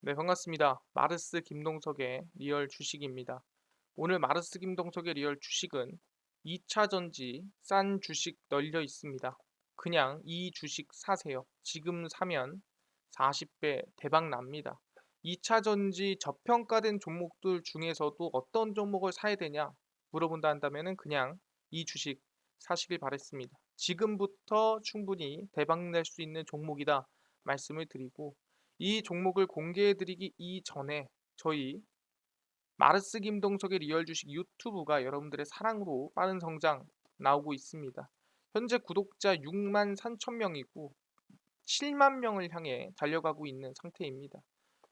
네, 반갑습니다. 마르스 김동석의 리얼 주식입니다. 오늘 마르스 김동석의 리얼 주식은 2차 전지 싼 주식 널려 있습니다. 그냥 이 주식 사세요. 지금 사면 40배 대박 납니다. 2차 전지 저평가된 종목들 중에서도 어떤 종목을 사야 되냐 물어본다 한다면 그냥 이 주식 사시길 바랬습니다. 지금부터 충분히 대박 낼 수 있는 종목이다 말씀을 드리고 이 종목을 공개해드리기 이전에 저희 마르스 김동석의 리얼 주식 유튜브가 여러분들의 사랑으로 빠른 성장 나오고 있습니다. 현재 구독자 6만 3천 명이고 7만 명을 향해 달려가고 있는 상태입니다.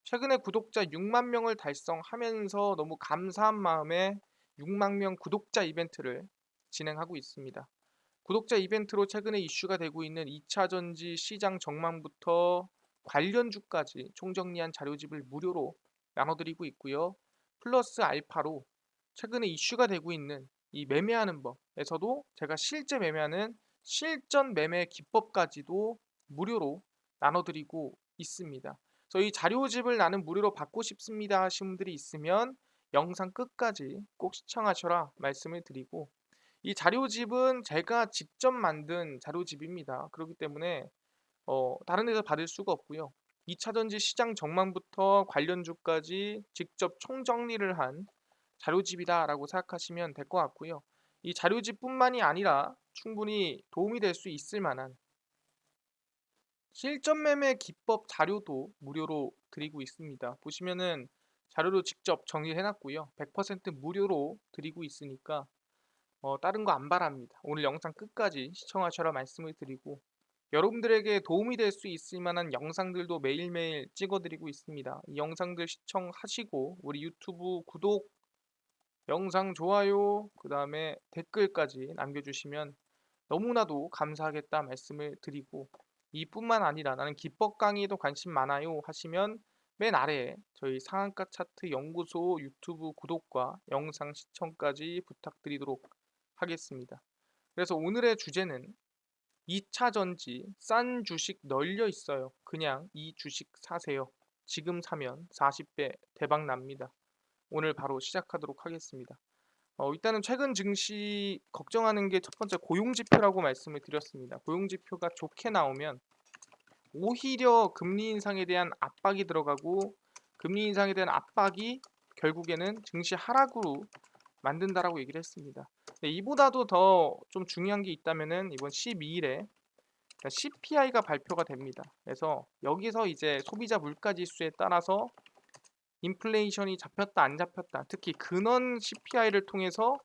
최근에 구독자 6만 명을 달성하면서 너무 감사한 마음에 6만 명 구독자 이벤트를 진행하고 있습니다. 구독자 이벤트로 최근에 이슈가 되고 있는 2차 전지 시장 전망부터 관련주까지 총정리한 자료집을 무료로 나눠드리고 있고요. 플러스 알파로 최근에 이슈가 되고 있는 이 매매하는 법에서도 제가 실제 매매하는 실전 매매 기법까지도 무료로 나눠드리고 있습니다. 그래서 이 자료집을 나는 무료로 받고 싶습니다 하신 분들이 있으면 영상 끝까지 꼭 시청하셔라 말씀을 드리고 이 자료집은 제가 직접 만든 자료집입니다. 그렇기 때문에 다른 데서 받을 수가 없고요. 2차 전지 시장 전망부터 관련주까지 직접 총정리를 한 자료집이다라고 생각하시면 될 것 같고요. 이 자료집뿐만이 아니라 충분히 도움이 될 수 있을 만한 실전 매매 기법 자료도 무료로 드리고 있습니다. 보시면은 자료로 직접 정리해 놨고요. 100% 무료로 드리고 있으니까 다른 거 안 바랍니다. 오늘 영상 끝까지 시청하셔라 말씀을 드리고 여러분들에게 도움이 될 수 있을 만한 영상들도 매일매일 찍어드리고 있습니다. 이 영상들 시청하시고 우리 유튜브 구독, 영상 좋아요, 그 다음에 댓글까지 남겨주시면 너무나도 감사하겠다 말씀을 드리고 이뿐만 아니라 나는 기법 강의에도 관심 많아요 하시면 맨 아래에 저희 상한가 차트 연구소 유튜브 구독과 영상 시청까지 부탁드리도록 하겠습니다. 그래서 오늘의 주제는 2차 전지 싼 주식 널려 있어요. 그냥 이 주식 사세요. 지금 사면 40배 대박 납니다. 오늘 바로 시작하도록 하겠습니다. 일단은 최근 증시 걱정하는 게 첫 번째 고용 지표라고 말씀을 드렸습니다. 고용 지표가 좋게 나오면 오히려 금리 인상에 대한 압박이 들어가고 금리 인상에 대한 압박이 결국에는 증시 하락으로 만든다라고 얘기를 했습니다. 네, 이보다도 더 좀 중요한 게 있다면은 이번 12일에 CPI가 발표가 됩니다. 그래서 여기서 이제 소비자 물가 지수에 따라서 인플레이션이 잡혔다 안 잡혔다, 특히 근원 CPI를 통해서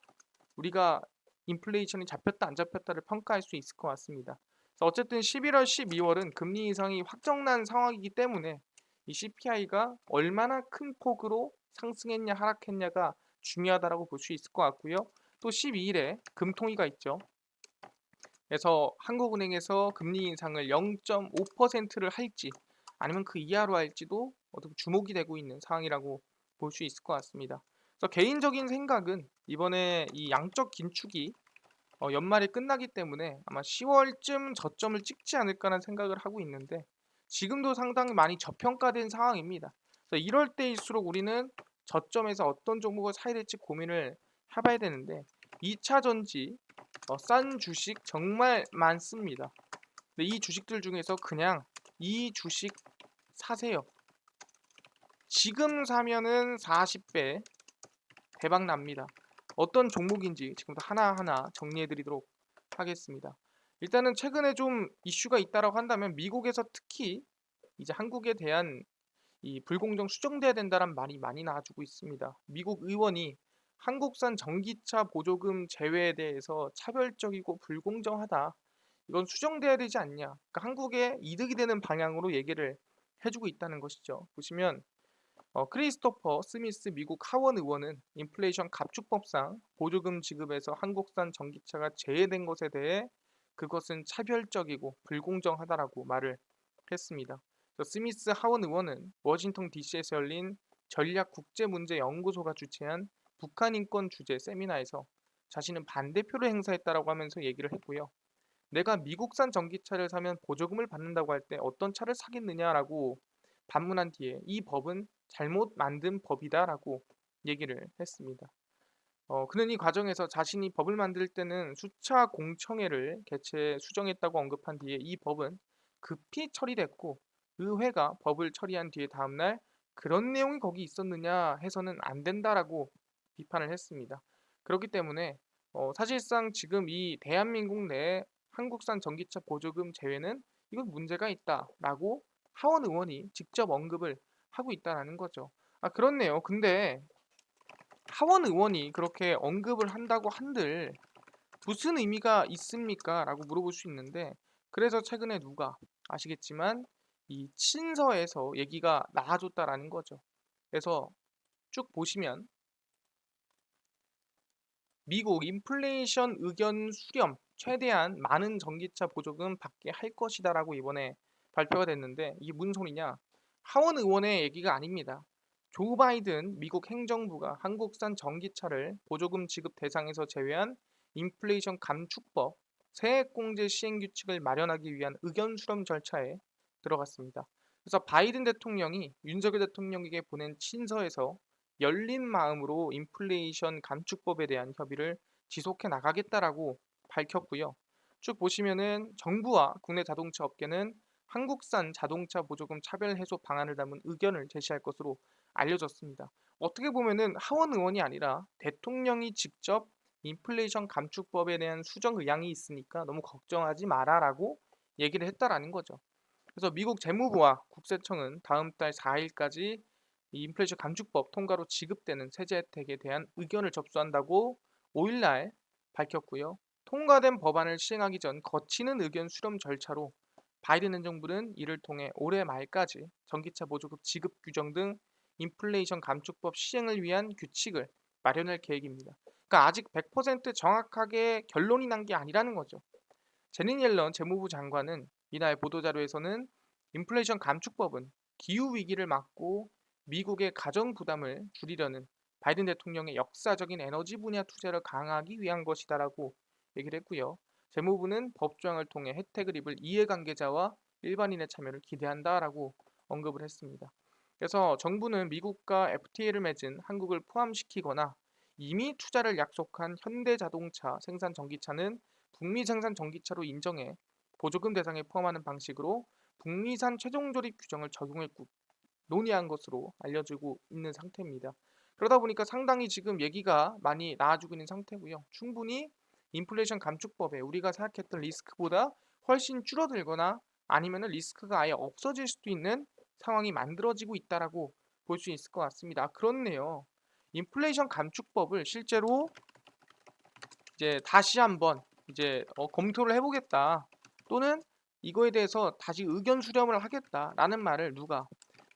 우리가 인플레이션이 잡혔다 안 잡혔다를 평가할 수 있을 것 같습니다. 그래서 어쨌든 11월, 12월은 금리 인상이 확정난 상황이기 때문에 이 CPI가 얼마나 큰 폭으로 상승했냐 하락했냐가 중요하다라고 볼 수 있을 것 같고요. 또 12일에 금통위가 있죠. 그래서 한국은행에서 금리 인상을 0.5%를 할지 아니면 그 이하로 할지도 어떻게 주목이 되고 있는 상황이라고 볼 수 있을 것 같습니다. 그래서 개인적인 생각은 이번에 이 양적 긴축이 연말이 끝나기 때문에 아마 10월쯤 저점을 찍지 않을까라는 생각을 하고 있는데 지금도 상당히 많이 저평가된 상황입니다. 그래서 이럴 때일수록 우리는 저점에서 어떤 종목을 사야 될지 고민을 해봐야 되는데 2차 전지 싼 주식 정말 많습니다. 근데 이 주식들 중에서 그냥 이 주식 사세요. 지금 사면은 40배 대박 납니다. 어떤 종목인지 지금부터 하나하나 정리해 드리도록 하겠습니다. 일단은 최근에 좀 이슈가 있다라고 한다면 미국에서 특히 이제 한국에 대한 이 불공정 수정돼야 된다는 말이 많이 나와주고 있습니다. 미국 의원이 한국산 전기차 보조금 제외에 대해서 차별적이고 불공정하다. 이건 수정돼야 되지 않냐. 그러니까 한국에 이득이 되는 방향으로 얘기를 해주고 있다는 것이죠. 보시면 크리스토퍼 스미스 미국 하원 의원은 인플레이션 감축법상 보조금 지급에서 한국산 전기차가 제외된 것에 대해 그것은 차별적이고 불공정하다라고 말을 했습니다. 스미스 하원 의원은 워싱턴 DC에서 열린 전략국제문제연구소가 주최한 북한 인권 주제 세미나에서 자신은 반대표를 행사했다라고 하면서 얘기를 했고요. 내가 미국산 전기차를 사면 보조금을 받는다고 할 때 어떤 차를 사겠느냐라고 반문한 뒤에 이 법은 잘못 만든 법이다라고 얘기를 했습니다. 그는 이 과정에서 자신이 법을 만들 때는 수차 공청회를 개최 수정했다고 언급한 뒤에 이 법은 급히 처리됐고 의회가 법을 처리한 뒤에 다음날 그런 내용이 거기 있었느냐 해서는 안 된다라고 비판을 했습니다. 그렇기 때문에 사실상 지금 이 대한민국 내 한국산 전기차 보조금 제외는 이건 문제가 있다라고 하원 의원이 직접 언급을 하고 있다라는 거죠. 아, 그렇네요. 근데 하원 의원이 그렇게 언급을 한다고 한들 무슨 의미가 있습니까? 라고 물어볼 수 있는데 그래서 최근에 누가 아시겠지만 이 친서에서 얘기가 나와줬다라는 거죠. 그래서 쭉 보시면 미국 인플레이션 의견 수렴 최대한 많은 전기차 보조금 받게 할 것이다라고 이번에 발표가 됐는데 이게 무슨 소리냐? 하원 의원의 얘기가 아닙니다. 조 바이든 미국 행정부가 한국산 전기차를 보조금 지급 대상에서 제외한 인플레이션 감축법 세액공제 시행 규칙을 마련하기 위한 의견 수렴 절차에 들어갔습니다. 그래서 바이든 대통령이 윤석열 대통령에게 보낸 친서에서 열린 마음으로 인플레이션 감축법에 대한 협의를 지속해 나가겠다라고 밝혔고요. 쭉 보시면은 정부와 국내 자동차 업계는 한국산 자동차 보조금 차별 해소 방안을 담은 의견을 제시할 것으로 알려졌습니다. 어떻게 보면은 하원 의원이 아니라 대통령이 직접 인플레이션 감축법에 대한 수정 의향이 있으니까 너무 걱정하지 마라라고 얘기를 했다라는 거죠. 그래서 미국 재무부와 국세청은 다음 달 4일까지 이 인플레이션 감축법 통과로 지급되는 세제 혜택에 대한 의견을 접수한다고 5일날 밝혔고요. 통과된 법안을 시행하기 전 거치는 의견 수렴 절차로 바이든 행정부는 이를 통해 올해 말까지 전기차 보조금 지급 규정 등 인플레이션 감축법 시행을 위한 규칙을 마련할 계획입니다. 그러니까 아직 100% 정확하게 결론이 난 게 아니라는 거죠. 제닛 옐런 재무부 장관은 이날 보도자료에서는 인플레이션 감축법은 기후 위기를 막고 미국의 가정 부담을 줄이려는 바이든 대통령의 역사적인 에너지 분야 투자를 강화하기 위한 것이다라고 얘기를 했고요. 재무부는 법 조항을 통해 혜택을 입을 이해관계자와 일반인의 참여를 기대한다라고 언급을 했습니다. 그래서 정부는 미국과 FTA를 맺은 한국을 포함시키거나 이미 투자를 약속한 현대자동차 생산 전기차는 북미 생산 전기차로 인정해 보조금 대상에 포함하는 방식으로 북미산 최종 조립 규정을 적용을 논의한 것으로 알려지고 있는 상태입니다. 그러다 보니까 상당히 지금 얘기가 많이 나와주고 있는 상태고요. 충분히 인플레이션 감축법에 우리가 생각했던 리스크보다 훨씬 줄어들거나 아니면 리스크가 아예 없어질 수도 있는 상황이 만들어지고 있다라고 볼 수 있을 것 같습니다. 그렇네요. 인플레이션 감축법을 실제로 이제 다시 한번 이제 검토를 해보겠다. 또는 이거에 대해서 다시 의견 수렴을 하겠다라는 말을 누가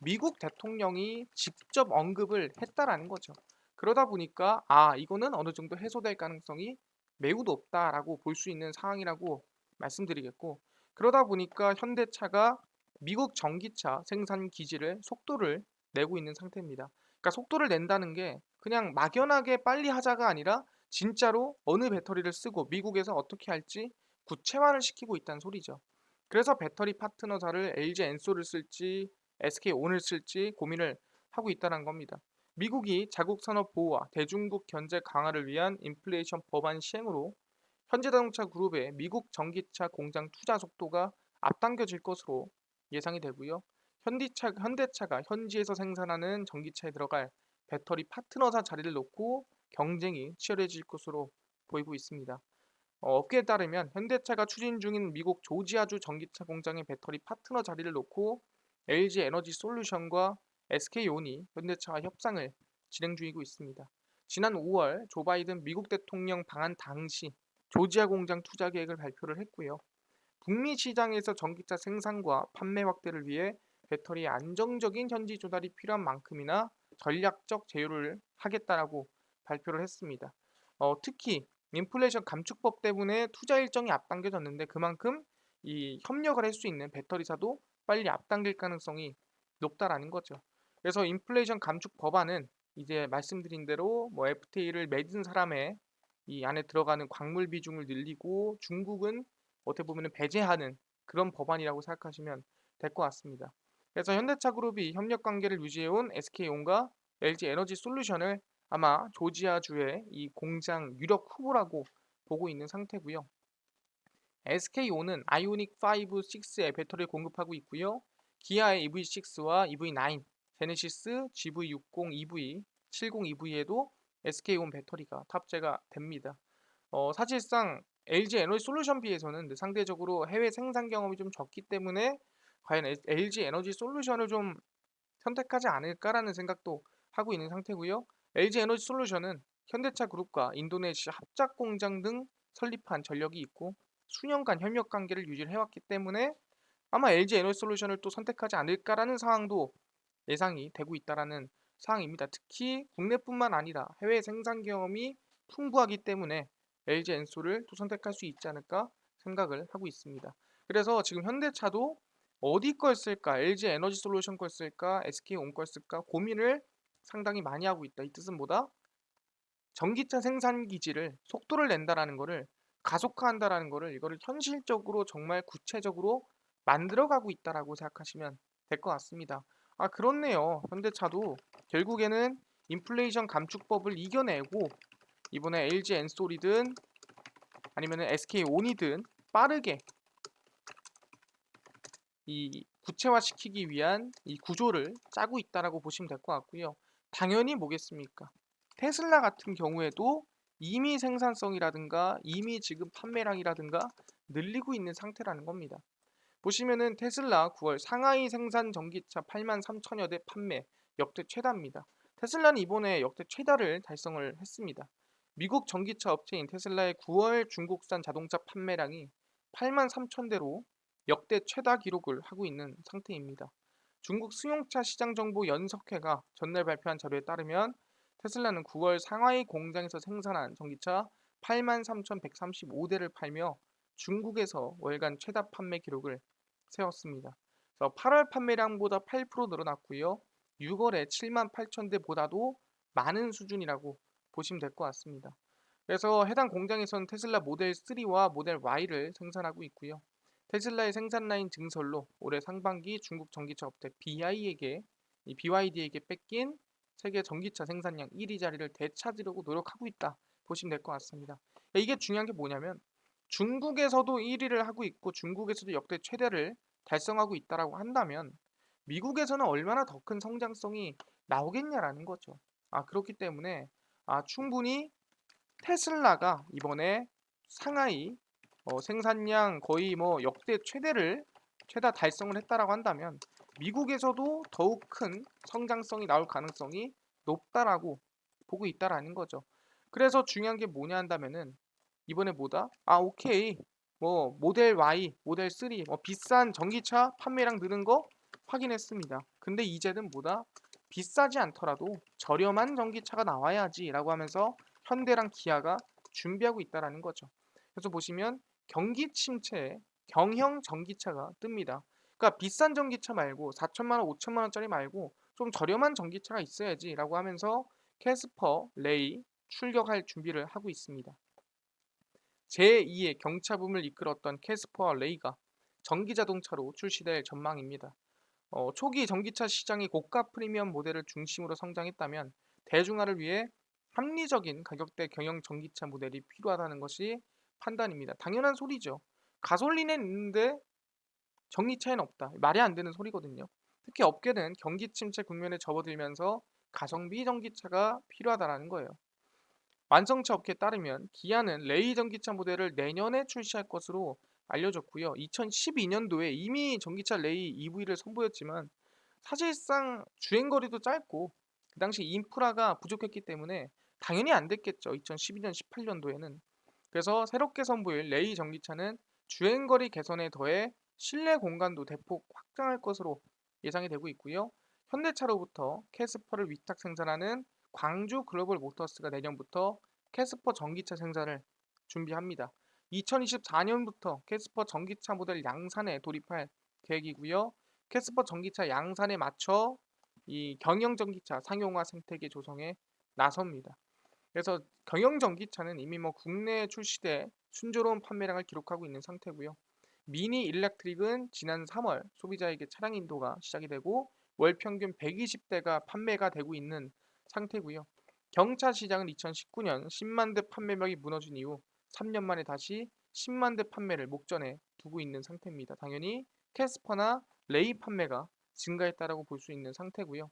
미국 대통령이 직접 언급을 했다라는 거죠. 그러다 보니까 이거는 어느 정도 해소될 가능성이 매우 높다라고 볼 수 있는 상황이라고 말씀드리겠고 그러다 보니까 현대차가 미국 전기차 생산 기지를 속도를 내고 있는 상태입니다. 그러니까 속도를 낸다는 게 그냥 막연하게 빨리 하자가 아니라 진짜로 어느 배터리를 쓰고 미국에서 어떻게 할지 구체화를 시키고 있다는 소리죠. 그래서 배터리 파트너사를 LG 엔솔을 쓸지 SK온을 쓸지 고민을 하고 있다는 겁니다. 미국이 자국 산업 보호와 대중국 견제 강화를 위한 인플레이션 법안 시행으로 현대자동차 그룹의 미국 전기차 공장 투자 속도가 앞당겨질 것으로 예상이 되고요. 현대차가 현지에서 생산하는 전기차에 들어갈 배터리 파트너사 자리를 놓고 경쟁이 치열해질 것으로 보이고 있습니다. 업계에 따르면 현대차가 추진 중인 미국 조지아주 전기차 공장의 배터리 파트너 자리를 놓고 LG 에너지 솔루션과 SK온이 현대차와 협상을 진행 중이고 있습니다. 지난 5월 조 바이든 미국 대통령 방한 당시 조지아 공장 투자 계획을 발표를 했고요. 북미 시장에서 전기차 생산과 판매 확대를 위해 배터리의 안정적인 현지 조달이 필요한 만큼이나 전략적 제휴를 하겠다라고 발표를 했습니다. 특히 인플레이션 감축법 때문에 투자 일정이 앞당겨졌는데 그만큼 이 협력을 할 수 있는 배터리사도 빨리 앞당길 가능성이 높다라는 거죠. 그래서 인플레이션 감축 법안은 이제 말씀드린 대로 뭐 FTA를 맺은 사람의 이 안에 들어가는 광물 비중을 늘리고 중국은 어떻게 보면 배제하는 그런 법안이라고 생각하시면 될 것 같습니다. 그래서 현대차그룹이 협력 관계를 유지해온 SK온과 LG에너지솔루션을 아마 조지아주의 이 공장 유력 후보라고 보고 있는 상태고요. SK온은 아이오닉 5, 6의 배터리를 공급하고 있고요. 기아의 EV6와 EV9, 제네시스 GV60 EV, 70 EV에도 SK온 배터리가 탑재가 됩니다. 사실상 LG 에너지 솔루션 비해서는 상대적으로 해외 생산 경험이 좀 적기 때문에 과연 LG 에너지 솔루션을 좀 선택하지 않을까라는 생각도 하고 있는 상태고요. LG 에너지 솔루션은 현대차 그룹과 인도네시아 합작 공장 등 설립한 전력이 있고 수년간 협력 관계를 유지를 해왔기 때문에 아마 LG 에너지 솔루션을 또 선택하지 않을까라는 상황도 예상이 되고 있다라는 상황입니다. 특히 국내뿐만 아니라 해외 생산 경험이 풍부하기 때문에 LG 엔솔을 또 선택할 수 있지 않을까 생각을 하고 있습니다. 그래서 지금 현대차도 어디 걸 쓸까? LG 에너지 솔루션 걸 쓸까? SK온 걸 쓸까? 고민을 상당히 많이 하고 있다. 이 뜻은 뭐다? 전기차 생산 기지를 속도를 낸다라는 거를 가속화한다라는 거를 이거를 현실적으로 정말 구체적으로 만들어가고 있다라고 생각하시면 될 것 같습니다. 아 그렇네요. 현대차도 결국에는 인플레이션 감축법을 이겨내고 이번에 LG 엔솔이든 아니면 SK온이든 빠르게 이 구체화시키기 위한 이 구조를 짜고 있다라고 보시면 될 것 같고요. 당연히 뭐겠습니까? 테슬라 같은 경우에도 이미 생산성이라든가 이미 지금 판매량이라든가 늘리고 있는 상태라는 겁니다. 보시면은 테슬라 9월 상하이 생산 전기차 83,000여 대 판매 역대 최다입니다. 테슬라는 이번에 역대 최다를 달성을 했습니다. 미국 전기차 업체인 테슬라의 9월 중국산 자동차 판매량이 83,000대로 역대 최다 기록을 하고 있는 상태입니다. 중국 승용차 시장정보 연석회가 전날 발표한 자료에 따르면 테슬라는 9월 상하이 공장에서 생산한 전기차 83,135대를 팔며 중국에서 월간 최다 판매 기록을 세웠습니다. 그래서 8월 판매량보다 8% 늘어났고요. 6월에 7만 8천 대보다도 많은 수준이라고 보시면 될 것 같습니다. 그래서 해당 공장에서는 테슬라 모델 3와 모델 Y를 생산하고 있고요. 테슬라의 생산 라인 증설로 올해 상반기 중국 전기차 업체 BYD에게 뺏긴 세계 전기차 생산량 1위 자리를 되찾으려고 노력하고 있다 보시면 될 것 같습니다. 이게 중요한 게 뭐냐면 중국에서도 1위를 하고 있고 중국에서도 역대 최대를 달성하고 있다라고 한다면 미국에서는 얼마나 더 큰 성장성이 나오겠냐라는 거죠. 그렇기 때문에 충분히 테슬라가 이번에 상하이 생산량 거의 뭐 역대 최다 달성을 했다라고 한다면 미국에서도 더욱 큰 성장성이 나올 가능성이 높다라고 보고 있다라는 거죠. 그래서 중요한 게 뭐냐 한다면은 이번에 뭐다? 오케이. 뭐 모델 Y, 모델 3, 뭐 비싼 전기차 판매량 느는 거 확인했습니다. 근데 이제는 뭐다? 비싸지 않더라도 저렴한 전기차가 나와야지라고 하면서 현대랑 기아가 준비하고 있다라는 거죠. 그래서 보시면 경기 침체에 경형 전기차가 뜹니다. 그러니까 비싼 전기차 말고 4천만 원, 5천만 원짜리 말고 좀 저렴한 전기차가 있어야지라고 하면서 캐스퍼, 레이 출격할 준비를 하고 있습니다. 제2의 경차붐을 이끌었던 캐스퍼와 레이가 전기자동차로 출시될 전망입니다. 초기 전기차 시장이 고가 프리미엄 모델을 중심으로 성장했다면 대중화를 위해 합리적인 가격대 경영 전기차 모델이 필요하다는 것이 판단입니다. 당연한 소리죠. 가솔린엔 있는데 전기차에는 없다. 말이 안 되는 소리거든요. 특히 업계는 경기 침체 국면에 접어들면서 가성비 전기차가 필요하다는 거예요. 완성차 업계에 따르면 기아는 레이 전기차 모델을 내년에 출시할 것으로 알려졌고요. 2012년도에 이미 전기차 레이 EV를 선보였지만 사실상 주행거리도 짧고 그 당시 인프라가 부족했기 때문에 당연히 안 됐겠죠. 2012년, 18년도에는. 그래서 새롭게 선보일 레이 전기차는 주행거리 개선에 더해 실내 공간도 대폭 확장할 것으로 예상이 되고 있고요. 현대차로부터 캐스퍼를 위탁 생산하는 광주 글로벌 모터스가 내년부터 캐스퍼 전기차 생산을 준비합니다. 2024년부터 캐스퍼 전기차 모델 양산에 돌입할 계획이고요. 캐스퍼 전기차 양산에 맞춰 이 경영 전기차 상용화 생태계 조성에 나섭니다. 그래서 경영 전기차는 이미 뭐 국내에 출시돼 순조로운 판매량을 기록하고 있는 상태고요. 미니 일렉트릭은 지난 3월 소비자에게 차량 인도가 시작이 되고 월 평균 120대가 판매가 되고 있는 상태고요. 경차 시장은 2019년 10만 대 판매량이 무너진 이후 3년 만에 다시 10만 대 판매를 목전에 두고 있는 상태입니다. 당연히 캐스퍼나 레이 판매가 증가했다라고 볼 수 있는 상태고요.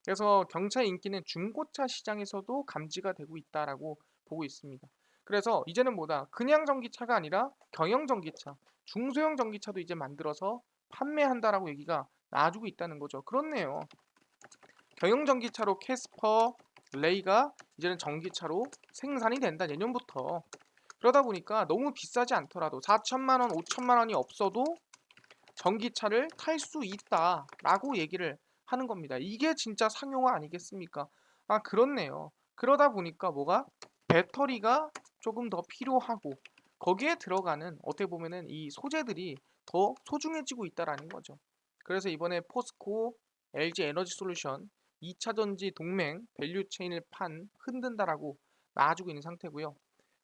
그래서 경차의 인기는 중고차 시장에서도 감지가 되고 있다라고 보고 있습니다. 그래서 이제는 뭐다? 그냥 전기차가 아니라 경영 전기차, 중소형 전기차도 이제 만들어서 판매한다라고 얘기가 나와주고 있다는 거죠. 그렇네요. 경영 전기차로 캐스퍼, 레이가 이제는 전기차로 생산이 된다. 내년부터. 그러다 보니까 너무 비싸지 않더라도 4천만 원, 5천만 원이 없어도 전기차를 탈 수 있다라고 얘기를 하는 겁니다. 이게 진짜 상용화 아니겠습니까? 아, 그렇네요. 그러다 보니까 뭐가 배터리가 조금 더 필요하고 거기에 들어가는 어떻게 보면은 이 소재들이 더 소중해지고 있다라는 거죠. 그래서 이번에 포스코, LG 에너지 솔루션 2차 전지 동맹 밸류 체인을 흔든다라고 나와주고 있는 상태고요.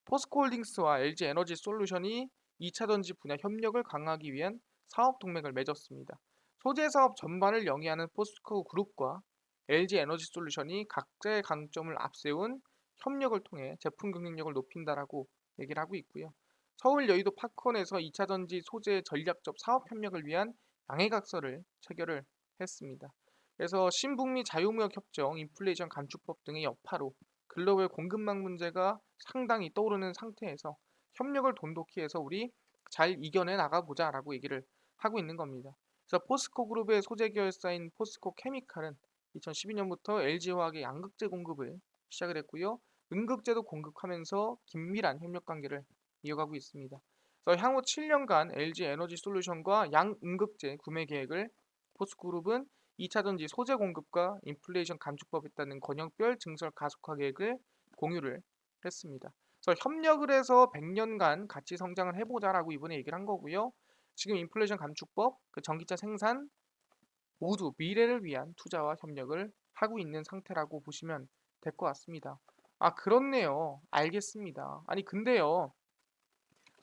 포스코홀딩스와 LG 에너지 솔루션이 2차 전지 분야 협력을 강화하기 위한 사업 동맹을 맺었습니다. 소재 사업 전반을 영위하는 포스코 그룹과 LG 에너지 솔루션이 각자의 강점을 앞세운 협력을 통해 제품 경쟁력을 높인다라고 얘기를 하고 있고요. 서울 여의도 파콘에서 2차 전지 소재 전략적 사업 협력을 위한 양해각서를 체결을 했습니다. 그래서 신북미 자유무역 협정, 인플레이션 감축법 등의 여파로 글로벌 공급망 문제가 상당히 떠오르는 상태에서 협력을 돈독히 해서 우리 잘 이겨내 나가보자라고 얘기를 하고 있는 겁니다. 그래서 포스코 그룹의 소재 계열사인 포스코 케미칼은 2012년부터 LG화학의 양극재 공급을 시작을 했고요. 음극재도 공급하면서 긴밀한 협력 관계를 이어가고 있습니다. 그래서 향후 7년간 LG 에너지 솔루션과 양음극재 구매 계획을 포스코그룹은 2차 전지 소재 공급과 인플레이션 감축법에 따른 권역별 증설 가속화 계획을 공유를 했습니다. 그래서 협력을 해서 100년간 같이 성장을 해보자라고 이번에 얘기를 한 거고요. 지금 인플레이션 감축법, 그 전기차 생산 모두 미래를 위한 투자와 협력을 하고 있는 상태라고 보시면 될 것 같습니다. 아, 그렇네요. 알겠습니다. 아니, 근데요.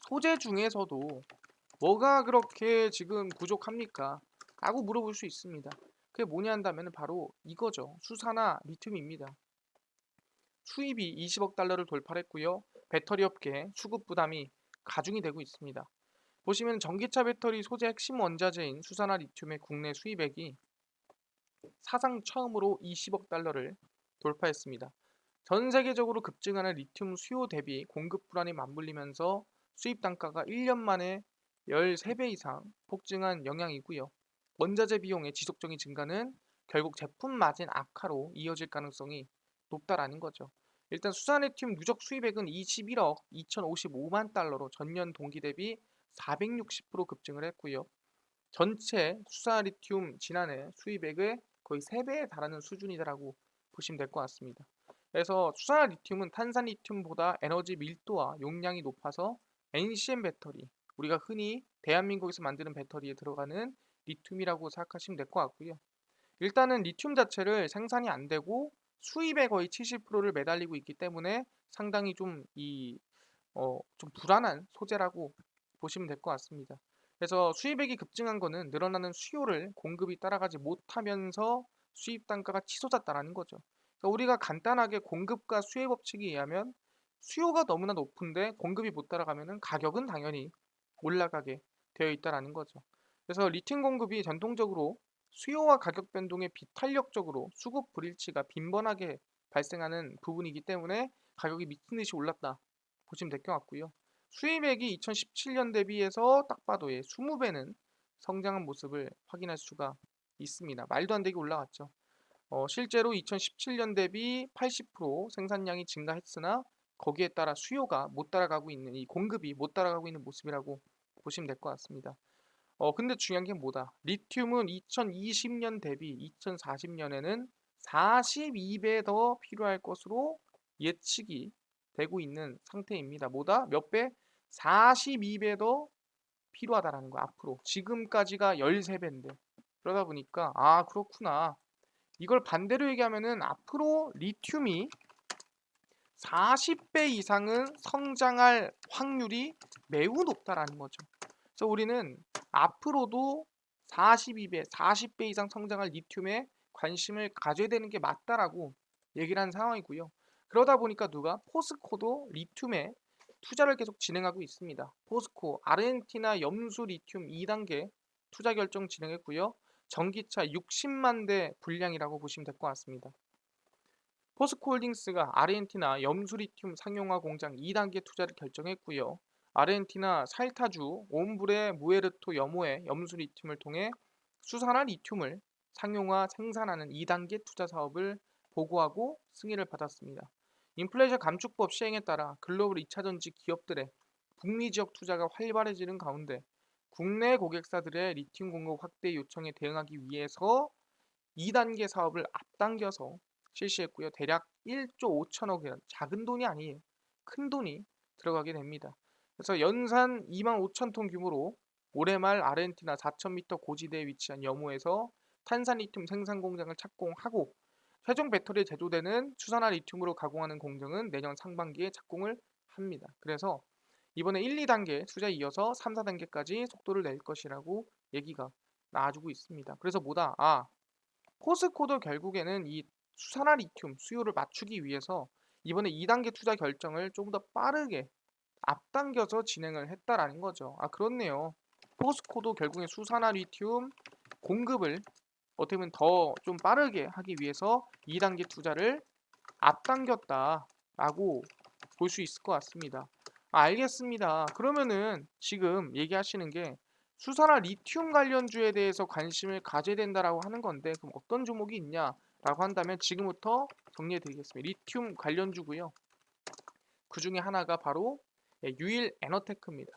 소재 중에서도 뭐가 그렇게 지금 부족합니까? 라고 물어볼 수 있습니다. 그게 뭐냐 한다면 바로 이거죠. 수사나 리튬입니다. 수입이 20억 달러를 돌파했고요. 배터리 업계 수급 부담이 가중이 되고 있습니다. 보시면 전기차 배터리 소재 핵심 원자재인 수산화 리튬의 국내 수입액이 사상 처음으로 20억 달러를 돌파했습니다. 전 세계적으로 급증하는 리튬 수요 대비 공급 불안이 맞물리면서 수입 단가가 1년 만에 13배 이상 폭증한 영향이고요. 원자재 비용의 지속적인 증가는 결국 제품 마진 악화로 이어질 가능성이 높다라는 거죠. 일단 수산 리튬 누적 수입액은 21억 2,055만 달러로 전년 동기 대비 460% 급증을 했고요. 전체 수산 리튬 지난해 수입액의 거의 3배에 달하는 수준이라고 보시면 될 것 같습니다. 그래서 수산 리튬은 탄산 리튬보다 에너지 밀도와 용량이 높아서 NCM 배터리, 우리가 흔히 대한민국에서 만드는 배터리에 들어가는 리튬이라고 생각하시면 될 것 같고요. 일단은 리튬 자체를 생산이 안 되고 수입의 거의 70%를 매달리고 있기 때문에 상당히 좀 불안한 소재라고 보시면 될 것 같습니다. 그래서 수입액이 급증한 거는 늘어나는 수요를 공급이 따라가지 못하면서 수입 단가가 치솟았다라는 거죠. 그러니까 우리가 간단하게 공급과 수요 법칙에 의하면 수요가 너무나 높은데 공급이 못 따라가면은 가격은 당연히 올라가게 되어 있다라는 거죠. 그래서 리튬 공급이 전통적으로 수요와 가격 변동에 비탄력적으로 수급 불일치가 빈번하게 발생하는 부분이기 때문에 가격이 미친 듯이 올랐다 보시면 될 것 같고요. 수입액이 2017년 대비해서 딱 봐도 20배는 성장한 모습을 확인할 수가 있습니다. 말도 안 되게 올라갔죠. 실제로 2017년 대비 80% 생산량이 증가했으나 거기에 따라 수요가 못 따라가고 있는 이 공급이 못 따라가고 있는 모습이라고 보시면 될 것 같습니다. 근데 중요한 게 뭐다? 리튬은 2020년 대비 2040년에는 42배 더 필요할 것으로 예측이 되고 있는 상태입니다. 뭐다? 몇 배? 42배 더 필요하다라는 거. 앞으로 지금까지가 13배인데. 그러다 보니까 아, 그렇구나. 이걸 반대로 얘기하면은 앞으로 리튬이 40배 이상은 성장할 확률이 매우 높다라는 거죠. 그래서 우리는 앞으로도 42배, 40배 이상 성장할 리튬에 관심을 가져야 되는 게 맞다라고 얘기를 한 상황이고요. 그러다 보니까 누가 포스코도 리튬에 투자를 계속 진행하고 있습니다. 포스코 아르헨티나 염수 리튬 2단계 투자 결정 진행했고요. 전기차 60만 대 분량이라고 보시면 될 것 같습니다. 포스코홀딩스가 아르헨티나 염수리튬 상용화 공장 2단계 투자를 결정했고요. 아르헨티나 살타주 옴브레 무에르토 염호의 염수리튬을 통해 수산화 리튬을 상용화 생산하는 2단계 투자 사업을 보고하고 승인을 받았습니다. 인플레이션 감축법 시행에 따라 글로벌 2차전지 기업들의 북미 지역 투자가 활발해지는 가운데 국내 고객사들의 리튬 공급 확대 요청에 대응하기 위해서 2단계 사업을 앞당겨서 실시했고요. 대략 1조 5천억이라는 작은 돈이 아니에요. 큰 돈이 들어가게 됩니다. 그래서 연산 2만 5천 톤 규모로 올해 말 아르헨티나 4,000m 고지대에 위치한 여무에서 탄산리튬 생산 공장을 착공하고 최종 배터리에 제조되는 수산화 리튬으로 가공하는 공정은 내년 상반기에 착공을 합니다. 그래서 이번에 1, 2단계 투자에 이어서 3, 4단계까지 속도를 낼 것이라고 얘기가 나와주고 있습니다. 그래서 뭐다? 포스코도 결국에는 이 수산화 리튬 수요를 맞추기 위해서 이번에 2단계 투자 결정을 조금 더 빠르게 앞당겨서 진행을 했다라는 거죠. 그렇네요. 포스코도 결국에 수산화 리튬 공급을 어떻게 보면 더 좀 빠르게 하기 위해서 2단계 투자를 앞당겼다라고 볼 수 있을 것 같습니다. 알겠습니다. 그러면은 지금 얘기하시는 게 수산화 리튬 관련주에 대해서 관심을 가져야 된다라고 하는 건데 그럼 어떤 종목이 있냐라고 한다면 지금부터 정리해 드리겠습니다. 리튬 관련주고요. 그 중에 하나가 바로 유일 에너테크입니다.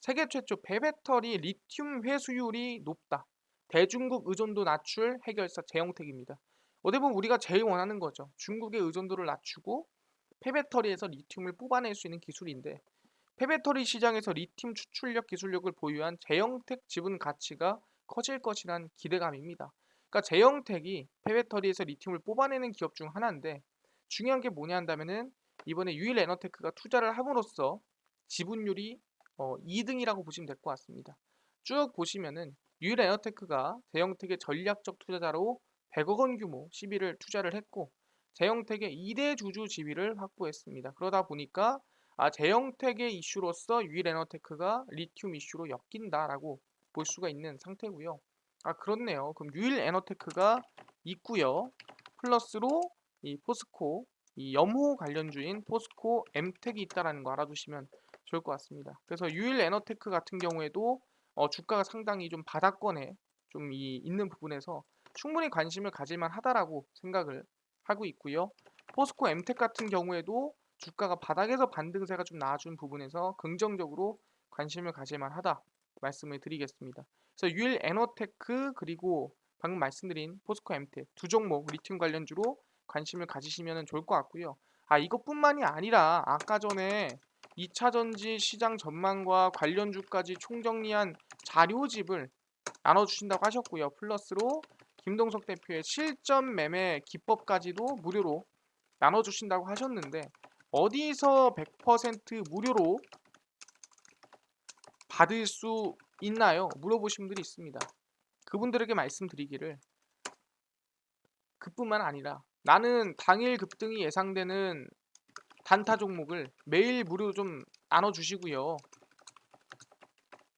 세계 최초 폐배터리 리튬 회수율이 높다. 대중국 의존도 낮출 해결사 제형택입니다. 어떻게 보면 우리가 제일 원하는 거죠. 중국의 의존도를 낮추고 폐배터리에서 리튬을 뽑아낼 수 있는 기술인데 폐배터리 시장에서 리튬 추출력 기술력을 보유한 제형택 지분 가치가 커질 것이란 기대감입니다. 그러니까 제형택이 폐배터리에서 리튬을 뽑아내는 기업 중 하나인데 중요한 게 뭐냐 한다면은 이번에 유일 에너테크가 투자를 함으로써 지분율이 2등이라고 보시면 될 것 같습니다. 쭉 보시면은 유일 에너테크가 제형택의 전략적 투자자로 100억 원 규모 시비를 투자를 했고 제형택의 2대 주주 지위를 확보했습니다. 그러다 보니까 제형택의 이슈로서 유일 에너테크가 리튬 이슈로 엮인다라고 볼 수가 있는 상태고요. 그렇네요. 그럼 유일 에너테크가 있고요. 플러스로 이 포스코 이 염호 관련주인 포스코 엠텍이 있다라는 거 알아두시면 좋을 것 같습니다. 그래서 유일 에너테크 같은 경우에도 주가가 상당히 좀 바닥권에 좀 있는 부분에서 충분히 관심을 가질만 하다라고 생각을 하고 있고요. 포스코 엠텍 같은 경우에도 주가가 바닥에서 반등세가 좀 나와준 부분에서 긍정적으로 관심을 가질만 하다 말씀을 드리겠습니다. 그래서 유일 에너테크 그리고 방금 말씀드린 포스코 엠텍 두 종목 리튬 관련주로 관심을 가지시면 좋을 것 같고요. 이것뿐만이 아니라 아까 전에 2차전지 시장 전망과 관련주까지 총정리한 자료집을 나눠주신다고 하셨고요. 플러스로 김동석 대표의 실전 매매 기법까지도 무료로 나눠주신다고 하셨는데 어디서 100% 무료로 받을 수 있나요? 물어보신 분들이 있습니다. 그분들에게 말씀드리기를 그뿐만 아니라 나는 당일 급등이 예상되는 단타 종목을 매일 무료로 좀 나눠주시고요.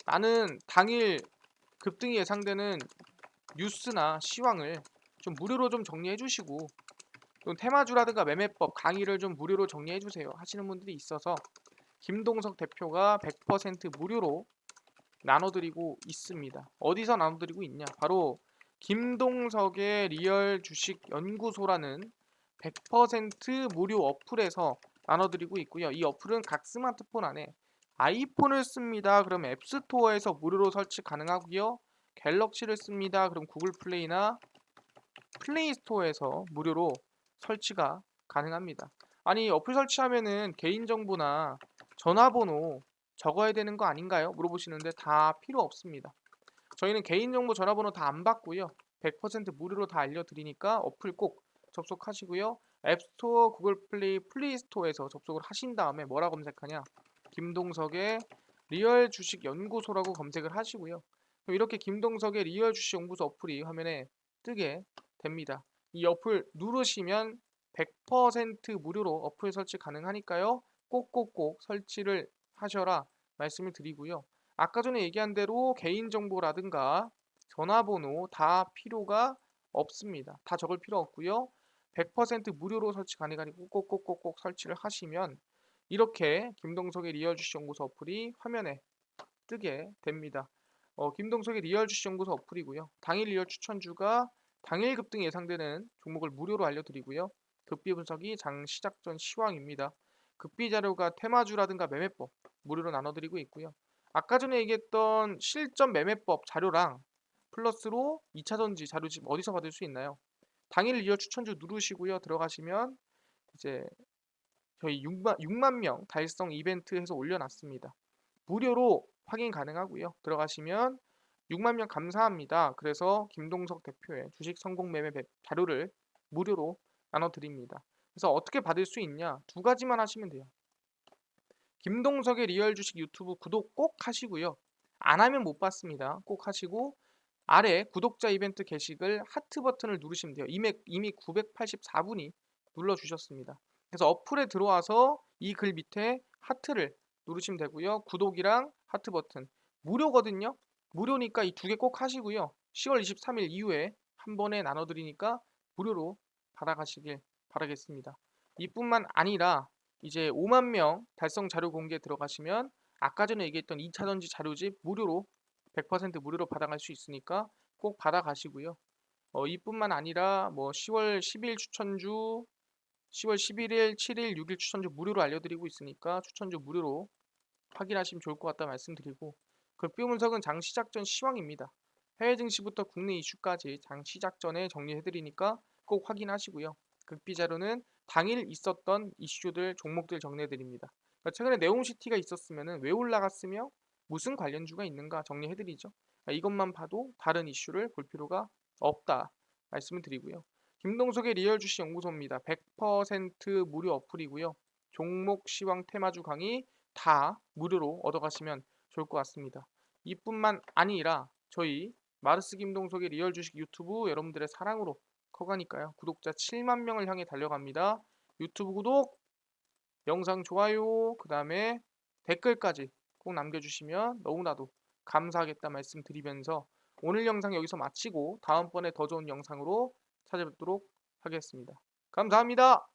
나는 당일 급등이 예상되는 뉴스나 시황을 좀 무료로 좀 정리해 주시고 또 테마주라든가 매매법 강의를 좀 무료로 정리해 주세요 하시는 분들이 있어서 김동석 대표가 100% 무료로 나눠드리고 있습니다. 어디서 나눠드리고 있냐? 바로 김동석의 리얼 주식 연구소라는 100% 무료 어플에서 나눠드리고 있고요. 이 어플은 각 스마트폰 안에 아이폰을 씁니다. 그럼 앱스토어에서 무료로 설치 가능하고요. 갤럭시를 씁니다. 그럼 구글 플레이나 플레이 스토어에서 무료로 설치가 가능합니다. 어플 설치하면은 개인정보나 전화번호 적어야 되는 거 아닌가요? 물어보시는데 다 필요 없습니다. 저희는 개인정보 전화번호 다 안 받고요. 100% 무료로 다 알려드리니까 어플 꼭 접속하시고요. 앱스토어, 구글 플레이, 플레이스토어에서 접속을 하신 다음에 뭐라 검색하냐? 김동석의 리얼 주식 연구소라고 검색을 하시고요. 그럼 이렇게 김동석의 리얼 주식 연구소 어플이 화면에 뜨게 됩니다. 이 어플 누르시면 100% 무료로 어플 설치 가능하니까요. 꼭꼭꼭 설치를 하셔라 말씀을 드리고요. 아까 전에 얘기한 대로 개인정보라든가 전화번호 다 필요가 없습니다. 다 적을 필요 없고요. 100% 무료로 설치 가능하니까 꼭꼭꼭꼭 설치를 하시면 이렇게 김동석의 리얼 주식 연구소 어플이 화면에 뜨게 됩니다. 김동석의 리얼 주식 연구소 어플이고요. 당일 리얼 추천주가 당일 급등 예상되는 종목을 무료로 알려드리고요. 급비 분석이 장 시작 전 시황입니다. 급비 자료가 테마주라든가 매매법 무료로 나눠드리고 있고요. 아까 전에 얘기했던 실전 매매법 자료랑 플러스로 2차 전지 자료 지금 어디서 받을 수 있나요? 당일 리얼 추천주 누르시고요. 들어가시면 이제 저희 6만 명 달성 이벤트 해서 올려놨습니다. 무료로 확인 가능하고요. 들어가시면 6만 명 감사합니다. 그래서 김동석 대표의 주식 성공 매매 자료를 무료로 나눠드립니다. 그래서 어떻게 받을 수 있냐? 두 가지만 하시면 돼요. 김동석의 리얼 주식 유튜브 구독 꼭 하시고요. 안 하면 못 받습니다. 꼭 하시고 아래 구독자 이벤트 게시글 하트 버튼을 누르시면 돼요. 이미 984분이 눌러주셨습니다. 그래서 어플에 들어와서 이 글 밑에 하트를 누르시면 되고요. 구독이랑 하트 버튼 무료거든요. 무료니까 이 두 개 꼭 하시고요. 10월 23일 이후에 한 번에 나눠드리니까 무료로 받아가시길 바라겠습니다. 이뿐만 아니라 이제 5만 명 달성 자료 공개 들어가시면 아까 전에 얘기했던 2차 전지 자료집 무료로 100% 무료로 받아갈 수 있으니까 꼭 받아가시고요. 이뿐만 아니라 뭐 10월 10일 추천주, 10월 11일, 7일, 6일 추천주 무료로 알려드리고 있으니까 추천주 무료로 확인하시면 좋을 것 같다 말씀드리고 급비 분석은 장 시작 전 시황입니다. 해외 증시부터 국내 이슈까지 장 시작 전에 정리해드리니까 꼭 확인하시고요. 급비 자료는 당일 있었던 이슈들, 종목들 정리해드립니다. 그러니까 최근에 네옴시티가 있었으면 왜 올라갔으며 무슨 관련주가 있는가 정리해드리죠. 그러니까 이것만 봐도 다른 이슈를 볼 필요가 없다 말씀을 드리고요. 김동석의 리얼 주식 연구소입니다. 100% 무료 어플이고요. 종목 시황 테마주 강의 다 무료로 얻어가시면 좋을 것 같습니다. 이뿐만 아니라 저희 마르스 김동석의 리얼 주식 유튜브 여러분들의 사랑으로 커가니까요. 구독자 7만 명을 향해 달려갑니다. 유튜브 구독, 영상 좋아요, 그 다음에 댓글까지 꼭 남겨주시면 너무나도 감사하겠다 말씀드리면서 오늘 영상 여기서 마치고 다음번에 더 좋은 영상으로 찾아뵙도록 하겠습니다. 감사합니다.